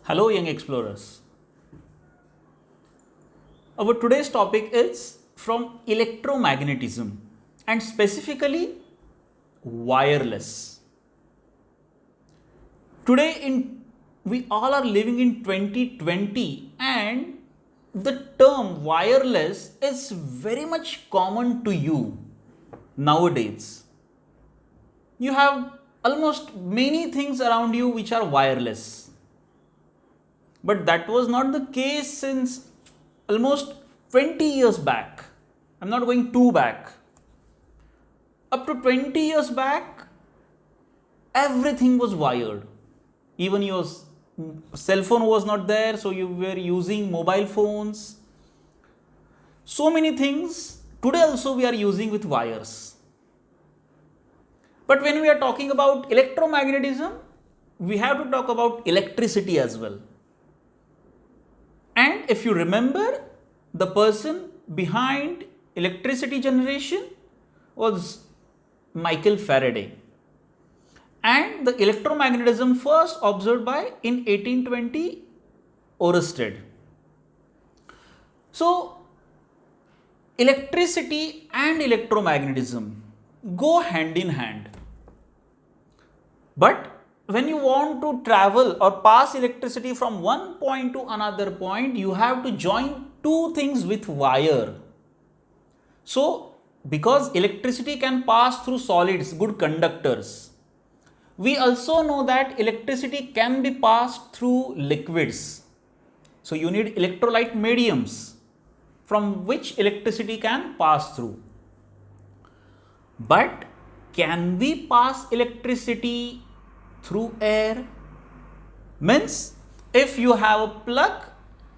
Hello, young explorers. Our today's topic is from electromagnetism and specifically wireless. Today, we all are living in 2020, and the term wireless is very much common to you nowadays. You have almost many things around you which are wireless. But that was not the case since almost 20 years back. I'm not going too back. Up to 20 years back, everything was wired. Even your cell phone was not there, so you were using mobile phones. So many things today also we are using with wires. But when we are talking about electromagnetism, we have to talk about electricity as well. And if you remember, the person behind electricity generation was Michael Faraday. And the electromagnetism first observed by in 1820 Oersted. So, electricity and electromagnetism go hand in hand. But when you want to travel or pass electricity from one point to another point, you have to join two things with wire. So, because electricity can pass through solids, good conductors, we also know that electricity can be passed through liquids. So, you need electrolyte mediums from which electricity can pass through. But can we pass electricity through air? Means if you have a plug,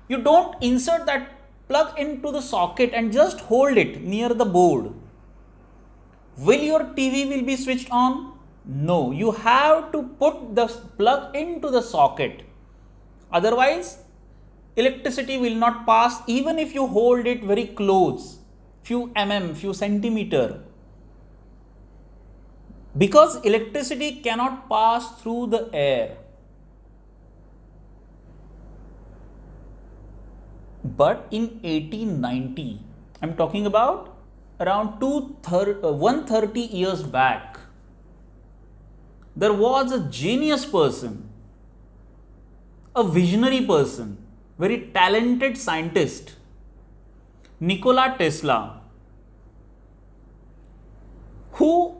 you don't insert that plug into the socket and just hold it near the board. Will your TV will be switched on? No, you have to put the plug into the socket. Otherwise, electricity will not pass even if you hold it very close, few few centimeter. Because electricity cannot pass through the air. But in 1890, I'm talking about around 130 years back, there was a genius person, a visionary person, very talented scientist, Nikola Tesla, who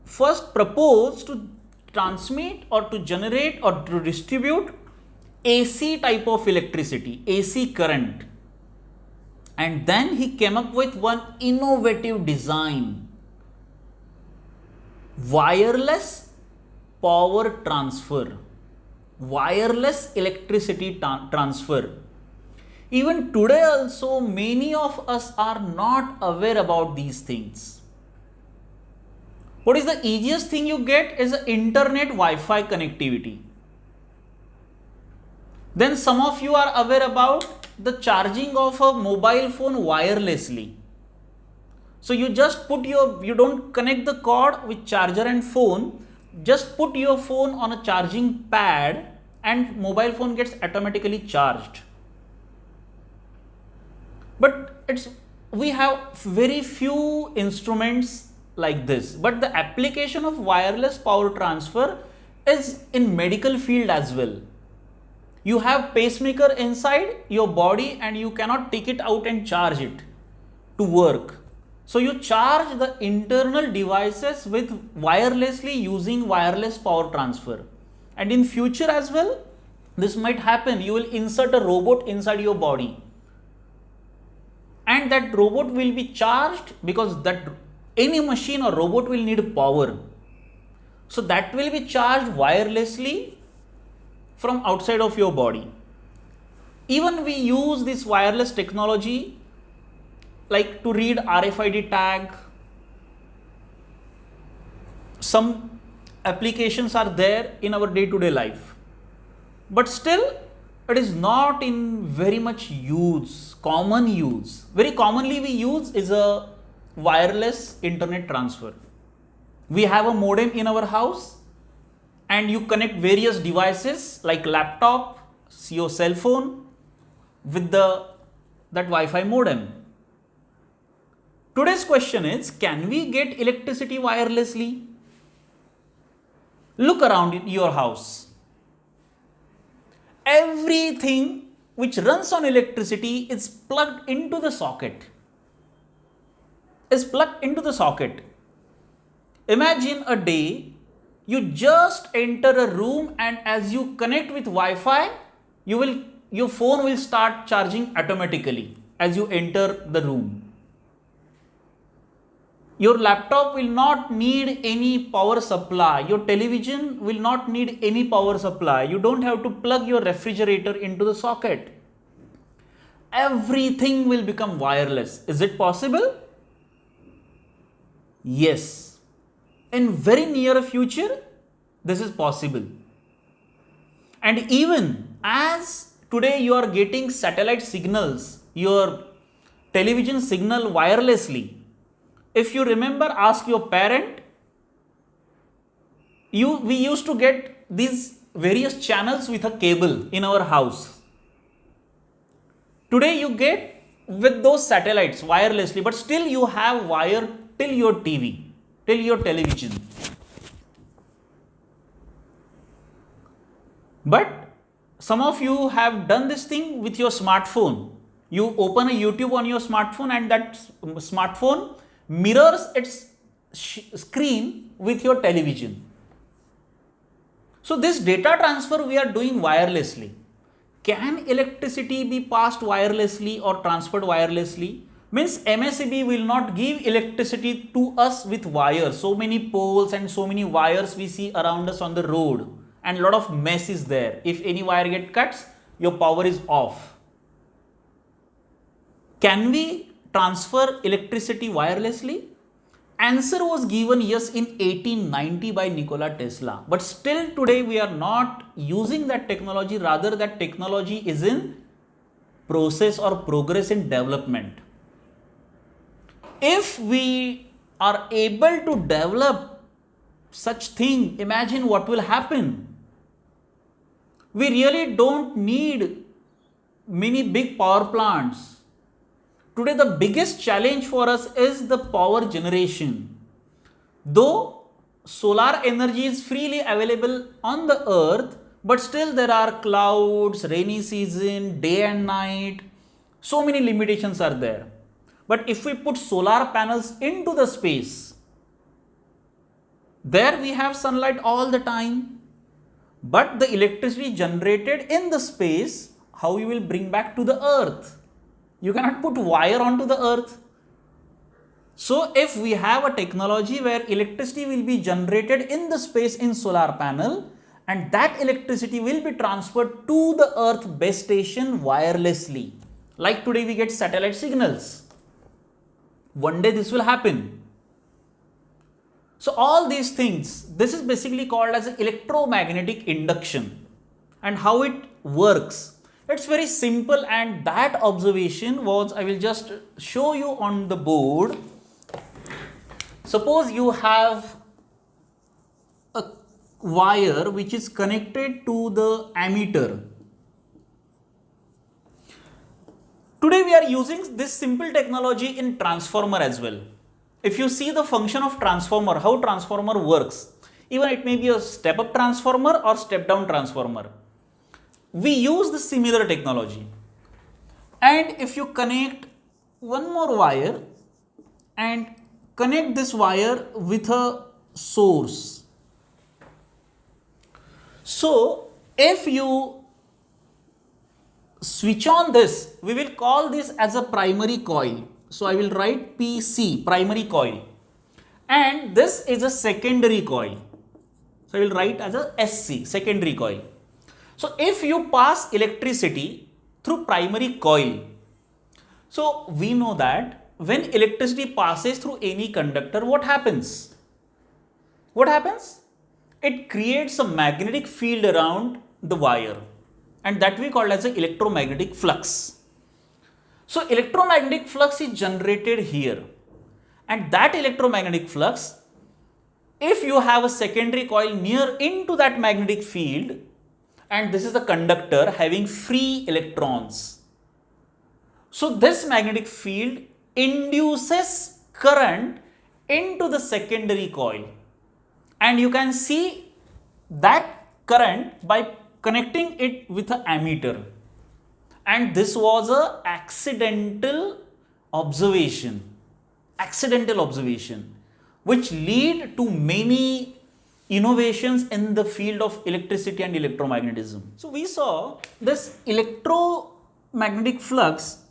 first proposed to transmit or to generate or to distribute AC type of electricity, AC current. And then he came up with one innovative design, wireless power transfer, wireless electricity transfer. Even today also many of us are not aware about these things. What is the easiest thing you get is internet Wi-Fi connectivity. Then some of you are aware about the charging of a mobile phone wirelessly. So you just put you don't connect the cord with charger and phone, just put your phone on a charging pad and mobile phone gets automatically charged. But we have very few instruments like this, but the application of wireless power transfer is in medical field as well. You have pacemaker inside your body and you cannot take it out and charge it to work. So you charge the internal devices with wirelessly using wireless power transfer. And in future as well, this might happen. You will insert a robot inside your body. And that robot will be charged because that any machine or robot will need power. So that will be charged wirelessly from outside of your body. Even we use this wireless technology like to read RFID tag. Some applications are there in our day-to-day life. But still it is not in very much use, common use. Very commonly we use is a wireless internet transfer. We have a modem in our house and you connect various devices like laptop, your cell phone with that Wi-Fi modem. Today's question is, can we get electricity wirelessly? Look around in your house. Everything which runs on electricity is plugged into the socket. Imagine a day you just enter a room, and as you connect with Wi-Fi, your phone will start charging automatically as you enter the room. Your laptop will not need any power supply. Your television will not need any power supply. You don't have to plug your refrigerator into the socket. Everything will become wireless. Is it possible? Yes. In very near future, this is possible. And even as today you are getting satellite signals, your television signal wirelessly. If you remember, ask your parent, we used to get these various channels with a cable in our house. Today you get with those satellites wirelessly, but still you have wire till your TV, till your television. But some of you have done this thing with your smartphone. You open a YouTube on your smartphone, and that smartphone mirrors its screen with your television. So this data transfer we are doing wirelessly. Can electricity be passed wirelessly or transferred wirelessly? Means MSEB will not give electricity to us with wires. So many poles and so many wires we see around us on the road, and a lot of mess is there. If any wire get cuts, your power is off. Can we transfer electricity wirelessly? Answer was given yes in 1890 by Nikola Tesla. But still today we are not using that technology. Rather, that technology is in process or progress in development. If we are able to develop such thing, imagine what will happen. We really don't need many big power plants. Today the biggest challenge for us is the power generation. Though solar energy is freely available on the earth, but still there are clouds, rainy season, day and night, so many limitations are there. But if we put solar panels into the space, there we have sunlight all the time. But the electricity generated in the space, how you will bring back to the earth? You cannot put wire onto the earth. So if we have a technology where electricity will be generated in the space in solar panel, and that electricity will be transferred to the earth base station wirelessly. Like today we get satellite signals. One day this will happen. So all these things, this is basically called as electromagnetic induction. And how it works. It's very simple, and that observation was, I will just show you on the board. Suppose you have a wire which is connected to the ammeter. Today we are using this simple technology in transformer as well. If you see the function of transformer, how transformer works, even it may be a step-up transformer or step-down transformer. We use the similar technology. And if you connect one more wire and connect this wire with a source. So if you switch on this, we will call this as a primary coil. So I will write PC, primary coil. And this is a secondary coil. So I will write as a SC, secondary coil. So if you pass electricity through primary coil, so we know that when electricity passes through any conductor, what happens? What happens? It creates a magnetic field around the wire, and that we call as an electromagnetic flux. So electromagnetic flux is generated here, and that electromagnetic flux, if you have a secondary coil near into that magnetic field, and this is the conductor having free electrons. So this magnetic field induces current into the secondary coil, and you can see that current by connecting it with an ammeter. And this was a observation accidental observation which lead to many innovations in the field of electricity and electromagnetism. So we saw this electromagnetic flux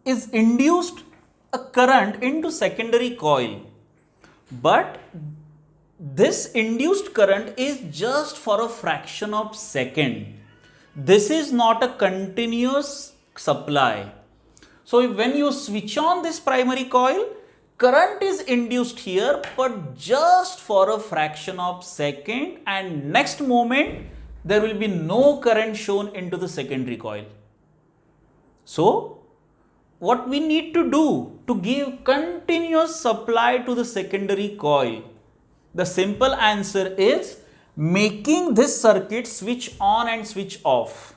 is induced a current into secondary coil, but this induced current is just for a fraction of second. This is not a continuous supply. So when you switch on this primary coil, current is induced here, but just for a fraction of second, and next moment there will be no current shown into the secondary coil. So what we need to do to give continuous supply to the secondary coil? The simple answer is making this circuit switch on and switch off.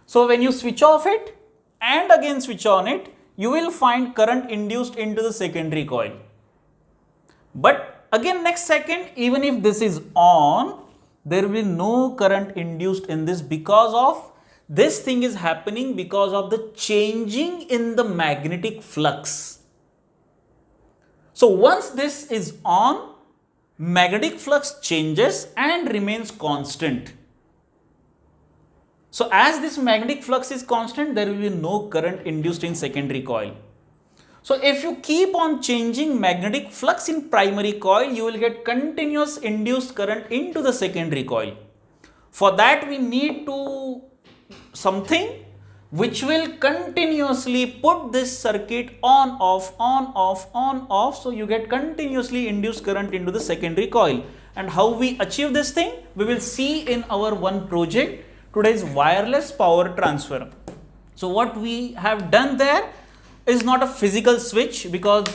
So when you switch off it and again switch on it, you will find current induced into the secondary coil. But again next second, even if this is on, there will be no current induced in this, because of this thing is happening because of the changing in the magnetic flux. So once this is on, magnetic flux changes and remains constant. So as this magnetic flux is constant, there will be no current induced in secondary coil. So if you keep on changing magnetic flux in primary coil, you will get continuous induced current into the secondary coil. For that we need to something which will continuously put this circuit on off, so you get continuously induced current into the secondary coil. And how we achieve this thing, we will see in our one project, today's wireless power transfer. So what we have done there is not a physical switch, because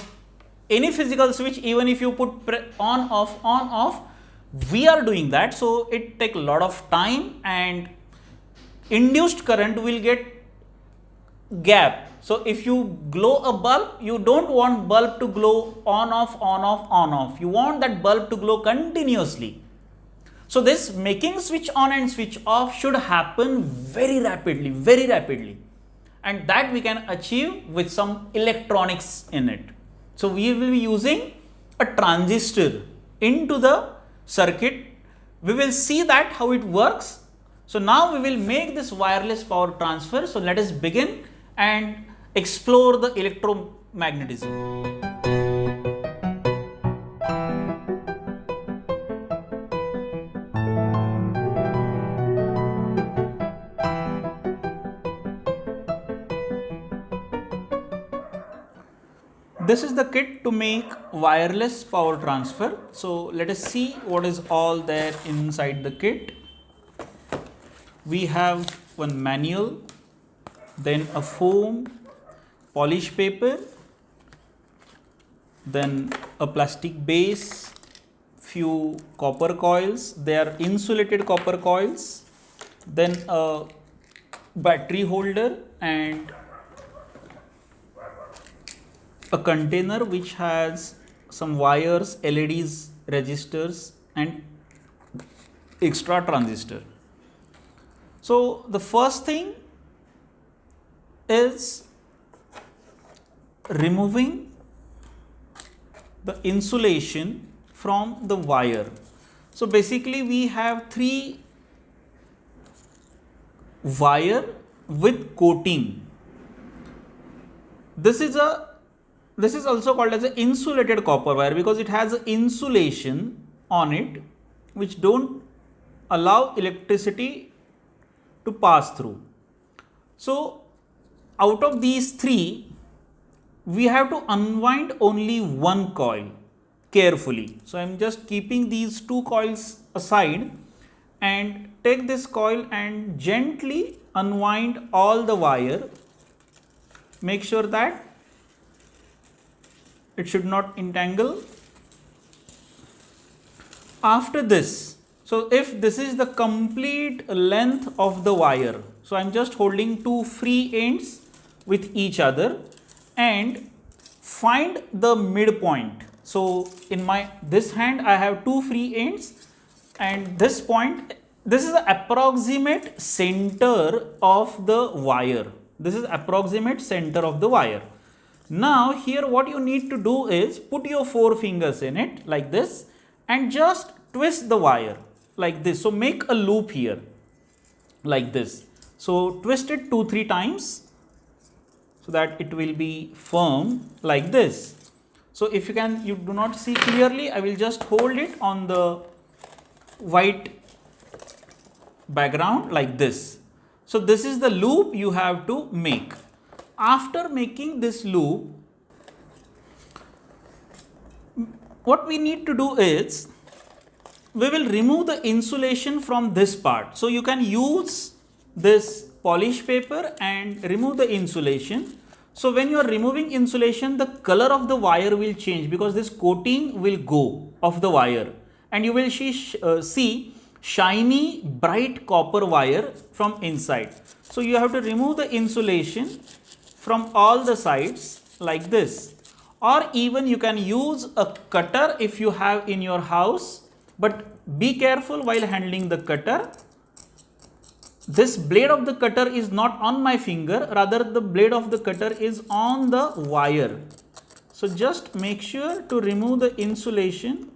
any physical switch, even if you put on off, we are doing that, so it take a lot of time and induced current will get gap. So if you glow a bulb, you don't want bulb to glow on off. You want that bulb to glow continuously. So this making switch on and switch off should happen very rapidly, and that we can achieve with some electronics in it. So we will be using a transistor into the circuit. We will see that how it works. So now we will make this wireless power transfer. So let us begin and explore the electromagnetism. This is the kit to make wireless power transfer. So let us see what is all there inside the kit. We have one manual, then a foam, polish paper, then a plastic base, few copper coils. They are insulated copper coils, then a battery holder and a container which has some wires, LEDs, resistors and extra transistor. So the first thing is removing the insulation from the wire. So basically we have 3 wire with coating. This is also called as an insulated copper wire, because it has insulation on it which don't allow electricity to pass through. So out of these 3, we have to unwind only one coil carefully. So I am just keeping these 2 coils aside and take this coil and gently unwind all the wire. Make sure that it should not entangle. After this, So if this is the complete length of the wire, so I'm just holding two free ends with each other and find the midpoint. So in my this hand I have two free ends and this point, this is the approximate center of the wire. This is approximate center of the wire. Now here what you need to do is put your four fingers in it like this and just twist the wire like this. So make a loop here like this. So twist it 2-3 times so that it will be firm like this. So if you do not see clearly, I will just hold it on the white background like this. So this is the loop you have to make. After making this loop, what we need to do is we will remove the insulation from this part. So you can use this polish paper and remove the insulation. So when you are removing insulation, the color of the wire will change because this coating will go of the wire and you will see shiny bright copper wire from inside. So you have to remove the insulation from all the sides like this, or even you can use a cutter if you have in your house, but be careful while handling the cutter. This blade of the cutter is not on my finger, rather the blade of the cutter is on the wire. So just make sure to remove the insulation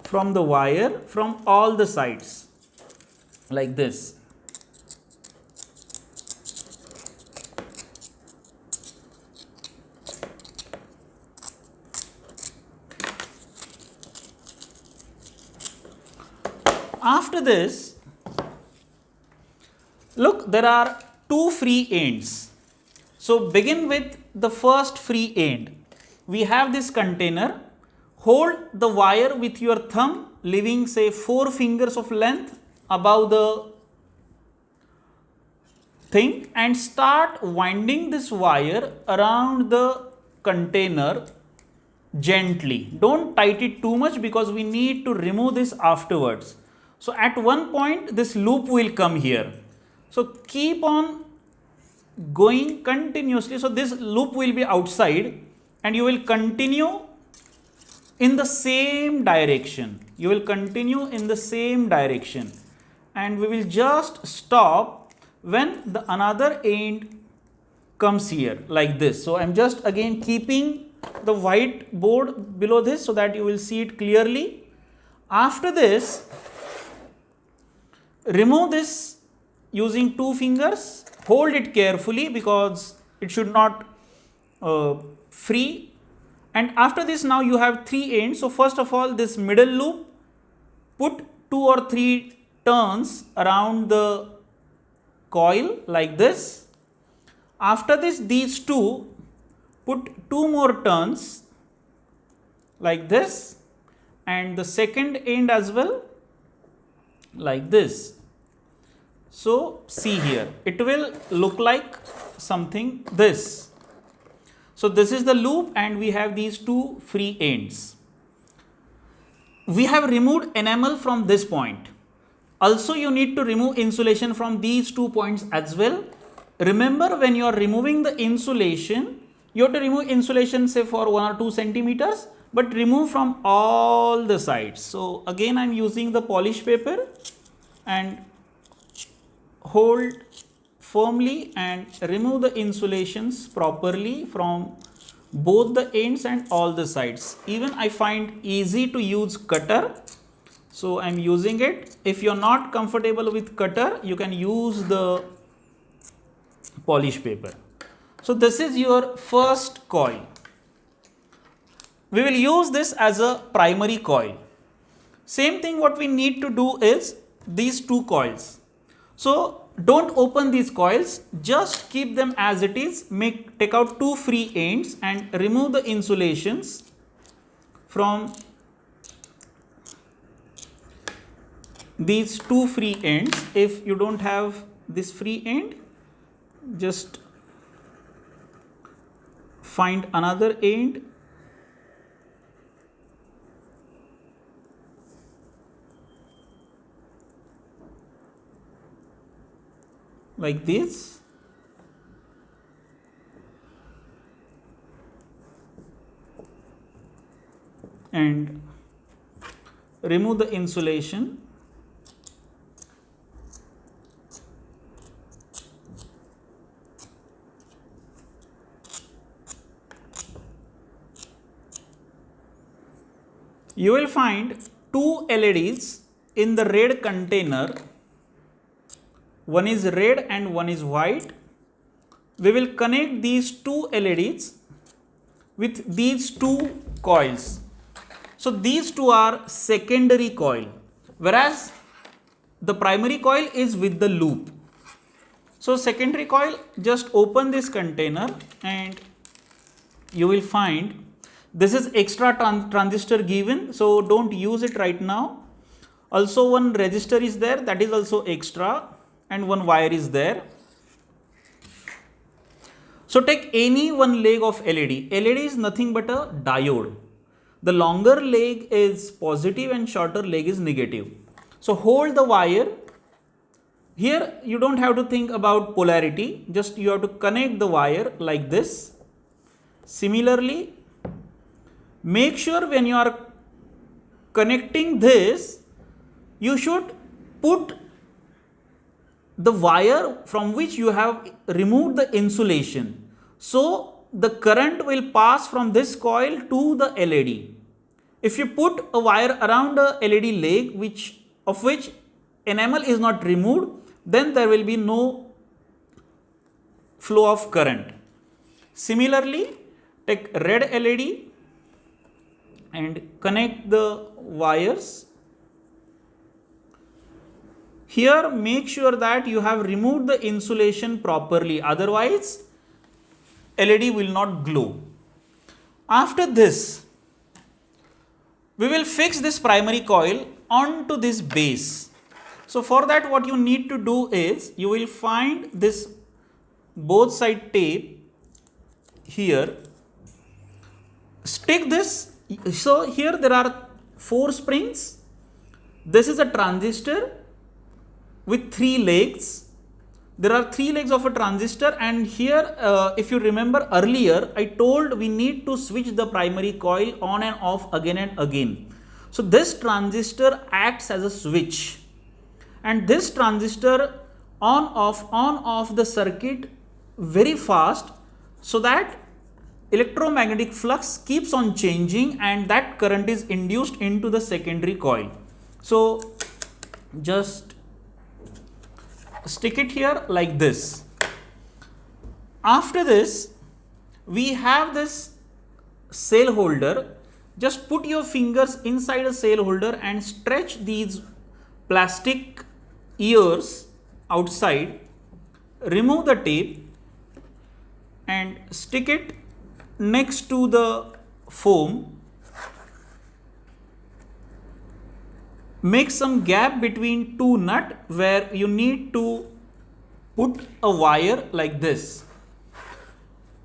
from the wire from all the sides like this. After this, look, there are two free ends. So begin with the first free end. We have this container. Hold the wire with your thumb, leaving say 4 fingers of length above the thing, and start winding this wire around the container gently. Don't tight it too much because we need to remove this afterwards. So at one point this loop will come here. So keep on going continuously. So this loop will be outside and you will continue in the same direction. You will continue in the same direction and we will just stop when the another end comes here like this. So I am just again keeping the white board below this so that you will see it clearly. After this, remove this using 2 fingers, hold it carefully because it should not free. And after this, now you have 3 ends. So first of all, this middle loop, put 2 or 3 turns around the coil like this. After this, these 2, put 2 more turns like this, and the second end as well like this. So see here, it will look like something this. So this is the loop and we have these 2 free ends. We have removed enamel from this point. Also you need to remove insulation from these 2 points as well. Remember, when you are removing the insulation, you have to remove insulation say for 1 or 2 centimeters, but remove from all the sides. So again I am using the polish paper and hold firmly and remove the insulations properly from both the ends and all the sides. Even I find easy to use cutter, so I am using it. If you are not comfortable with cutter, you can use the polish paper. So this is your first coil. We will use this as a primary coil. Same thing what we need to do is these 2 coils. So don't open these coils, just keep them as it is. Take out 2 free ends and remove the insulations from these 2 free ends. If you don't have this free end, just find another end like this. And remove the insulation. You will find two LEDs in the red container. One is red and one is white. We will connect these two LEDs with these two coils. So these two are secondary coil, whereas the primary coil is with the loop. So secondary coil, just open this container and you will find this is extra transistor given, so don't use it right now. Also one resistor is there, that is also extra, and one wire is there. So take any one leg of LED. LED is nothing but a diode. The longer leg is positive and shorter leg is negative. So hold the wire. Here you don't have to think about polarity, just you have to connect the wire like this. Similarly, make sure when you are connecting this, you should put the wire from which you have removed the insulation. So the current will pass from this coil to the LED. If you put a wire around a LED leg of which enamel is not removed, then there will be no flow of current. Similarly, take red LED and connect the wires. Here make sure that you have removed the insulation properly, otherwise LED will not glow. After this, we will fix this primary coil onto this base. So for that, what you need to do is, you will find this both side tape here, stick this. So here there are 4 springs. This is a transistor with 3 legs. There are 3 legs of a transistor, and here if you remember earlier, I told we need to switch the primary coil on and off again and again. So this transistor acts as a switch, and this transistor on off the circuit very fast, so that electromagnetic flux keeps on changing and that current is induced into the secondary coil. So just stick it here like this. After this, we have this cell holder. Just put your fingers inside a cell holder and stretch these plastic ears outside. Remove the tape and stick it next to the foam. Make some gap between 2 nuts where you need to put a wire like this.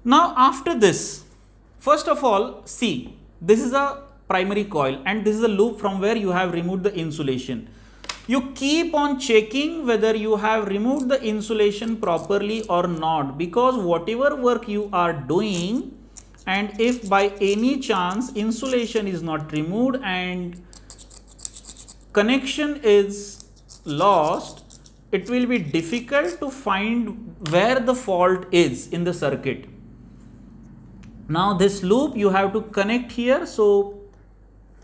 Now after this, first of all, see, this is a primary coil and this is a loop from where you have removed the insulation. You keep on checking whether you have removed the insulation properly or not, because whatever work you are doing, and if by any chance insulation is not removed and connection is lost, it will be difficult to find where the fault is in the circuit. Now this loop you have to connect here, so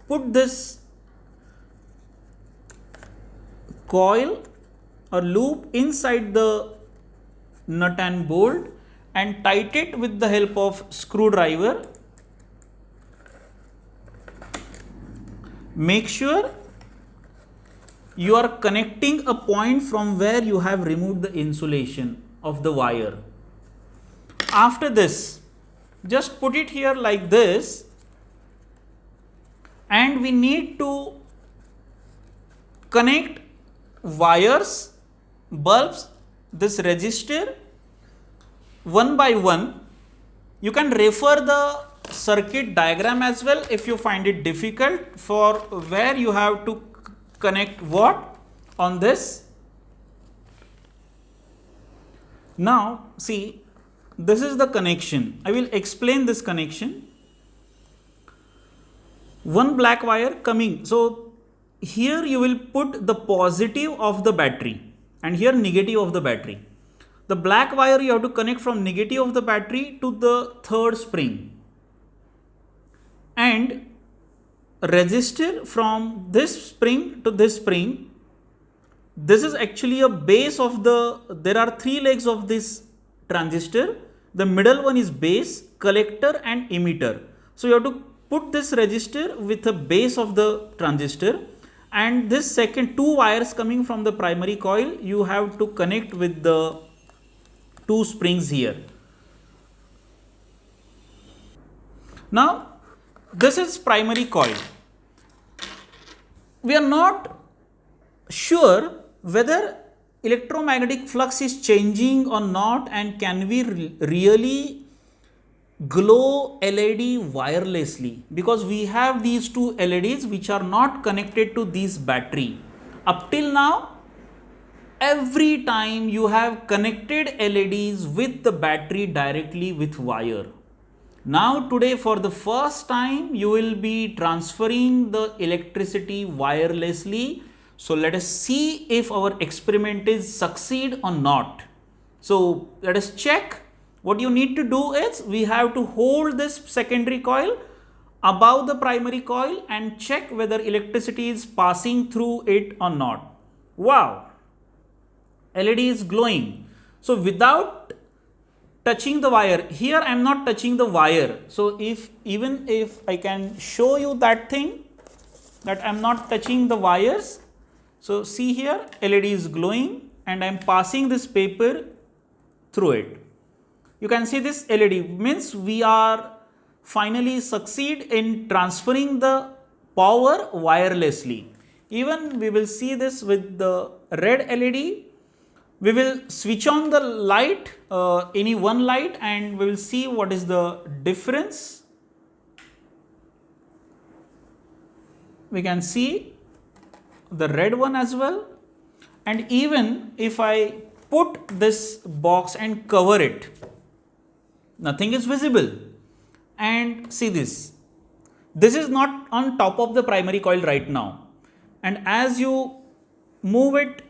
put this coil or loop inside the nut and bolt and tighten it with the help of screwdriver. Make sure you are connecting a point from where you have removed the insulation of the wire. After this, just put it here like this, and we need to connect wires, bulbs, this resistor one by one. You can refer the circuit diagram as well if you find it difficult for where you have to connect what on this. Now see, this is the connection. I will explain this connection. One black wire coming. So here you will put the positive of the battery and here negative of the battery. The black wire you have to connect from negative of the battery to the third spring, and resistor from this spring to this spring. This is actually a base of there are three legs of this transistor. The middle one is base, collector and emitter. So you have to put this resistor with the base of the transistor, and this second two wires coming from the primary coil you have to connect with the two springs here. Now this is primary coil. We are not sure whether electromagnetic flux is changing or not, and can we really glow LED wirelessly, because we have these two LEDs which are not connected to this battery. Up till now, every time you have connected LEDs with the battery directly with wire. Now today for the first time you will be transferring the electricity wirelessly. So let us see if our experiment is succeed or not. So let us check. What you need to do is we have to hold this secondary coil above the primary coil and check whether electricity is passing through it or not. Wow, LED is glowing. So without touching the wire, here I am not touching the wire. So even if I can show you that thing, that I am not touching the wires. So see here, LED is glowing and I am passing this paper through it. You can see this LED means we are finally succeed in transferring the power wirelessly. Even we will see this with the red LED. We will switch on the light, any one light, and we will see what is the difference. We can see the red one as well. And even if I put this box and cover it, nothing is visible. And see this. This is not on top of the primary coil right now. And as you move it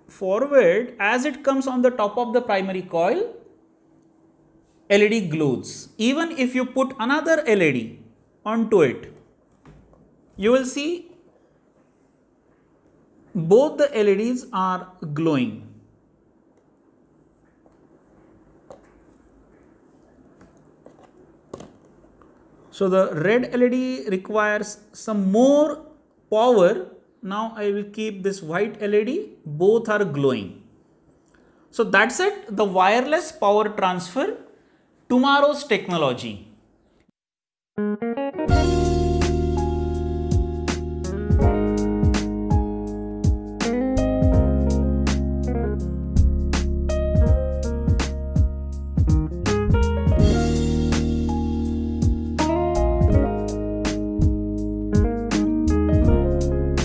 forward, as it comes on the top of the primary coil, LED glows. Even if you put another LED onto it, you will see both the LEDs are glowing. So the red LED requires some more power. Now I will keep this white LED, both are glowing. So that's it, the wireless power transfer, tomorrow's technology.